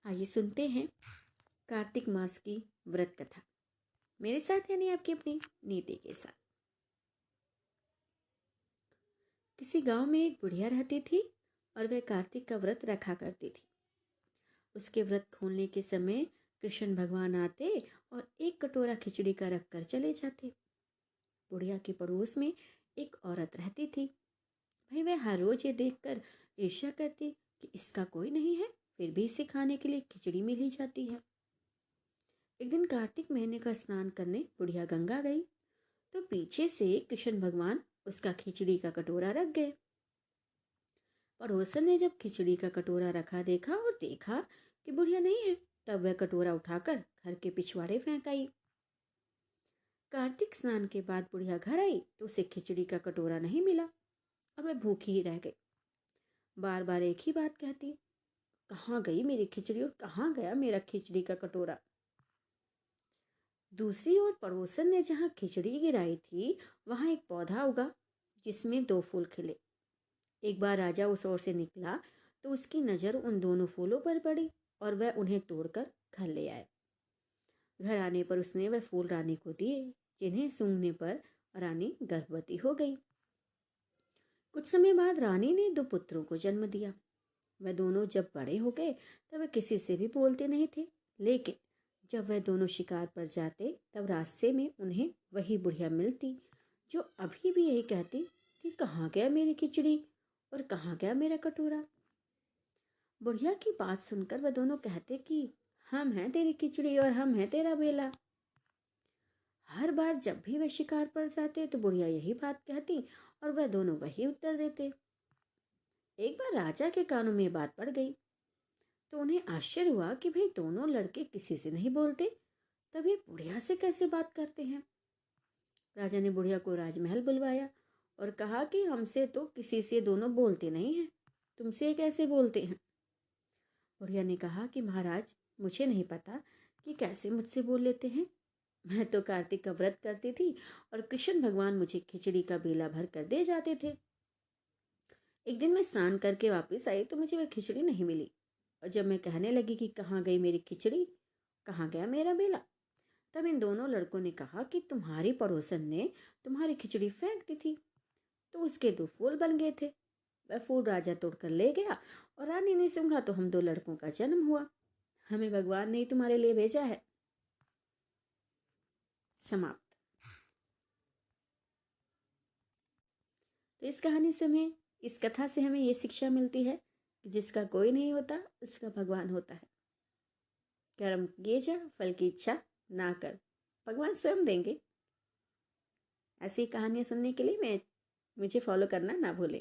आइए सुनते हैं कार्तिक मास की व्रत कथा मेरे साथ, यानी आपकी अपनी नीति के साथ। किसी गांव में एक बुढ़िया रहती थी और वह कार्तिक का व्रत रखा करती थी। उसके व्रत खोलने के समय कृष्ण भगवान आते और एक कटोरा खिचड़ी का रख कर चले जाते। बुढ़िया के पड़ोस में एक औरत रहती थी। भाई वह हर रोज ये देखकर ईर्ष्या करती कि इसका कोई नहीं है, फिर भी इसे खाने के लिए खिचड़ी मिल ही जाती है। एक दिन कार्तिक महीने का स्नान करने बुढ़िया गंगा गई तो पीछे से कृष्ण भगवान उसका खिचड़ी का कटोरा रख गए। पड़ोसन ने जब खिचड़ी का कटोरा रखा देखा और देखा कि बुढ़िया नहीं है, तब वह कटोरा उठाकर घर के पिछवाड़े फेंक आई। कार्तिक स्नान के बाद बुढ़िया घर आई तो उसे खिचड़ी का कटोरा नहीं मिला और वह भूखी ही रह गई। बार बार एक ही बात कहती, कहाँ गई मेरी खिचड़ी और कहाँ गया मेरा खिचड़ी का कटोरा। दूसरी ओर पड़ोसन ने जहां खिचड़ी गिराई थी वहां एक पौधा उगा जिसमें 2 फूल खिले। एक बार राजा उस ओर से निकला तो उसकी नजर उन दोनों फूलों पर पड़ी और वह उन्हें तोड़कर घर ले आया। घर आने पर उसने वह फूल रानी को दिए, जिन्हें सूंघने पर रानी गर्भवती हो गई। कुछ समय बाद रानी ने 2 पुत्रों को जन्म दिया। वह दोनों जब बड़े हो गए तब वे किसी से भी बोलते नहीं थे, लेकिन जब वह दोनों शिकार पर जाते तब रास्ते में उन्हें वही बुढ़िया मिलती जो अभी भी यही कहती कि कहाँ गया मेरी खिचड़ी और कहाँ गया मेरा कटोरा। बुढ़िया की बात सुनकर वह दोनों कहते कि हम हैं तेरी खिचड़ी और हम हैं तेरा बेला। हर बार जब भी वह शिकार पर जाते तो बुढ़िया यही बात कहती और वह दोनों वही उत्तर देते। एक बार राजा के कानों में बात पड़ गई तो उन्हें आश्चर्य हुआ कि भाई दोनों लड़के किसी से नहीं बोलते, तब ये बुढ़िया से कैसे बात करते हैं। राजा ने बुढ़िया को राजमहल बुलवाया और कहा कि हमसे तो किसी से दोनों बोलते नहीं हैं, तुमसे कैसे बोलते हैं। बुढ़िया ने कहा कि महाराज, मुझे नहीं पता कि कैसे मुझसे बोल लेते हैं। मैं तो कार्तिक का व्रत करती थी और कृष्ण भगवान मुझे खिचड़ी का बेला भर कर दे जाते थे। एक दिन मैं स्नान करके वापस आई तो मुझे वह खिचड़ी नहीं मिली और जब मैं कहने लगी कि कहाँ गई मेरी खिचड़ी, कहाँ गया मेरा बेला, तब इन दोनों लड़कों ने कहा कि तुम्हारी पड़ोसन ने तुम्हारी खिचड़ी फेंक दी थी तो उसके 2 फूल बन गए थे। वह फूल राजा तोड़कर ले गया और रानी ने सूंघा तो हम 2 लड़कों का जन्म हुआ। हमें भगवान ने तुम्हारे लिए भेजा है। समाप्त। तो इस कथा से हमें ये शिक्षा मिलती है कि जिसका कोई नहीं होता उसका भगवान होता है। कर्म किए जा, फल की इच्छा ना कर, भगवान स्वयं देंगे। ऐसी कहानियां सुनने के लिए मुझे फॉलो करना ना भूलें।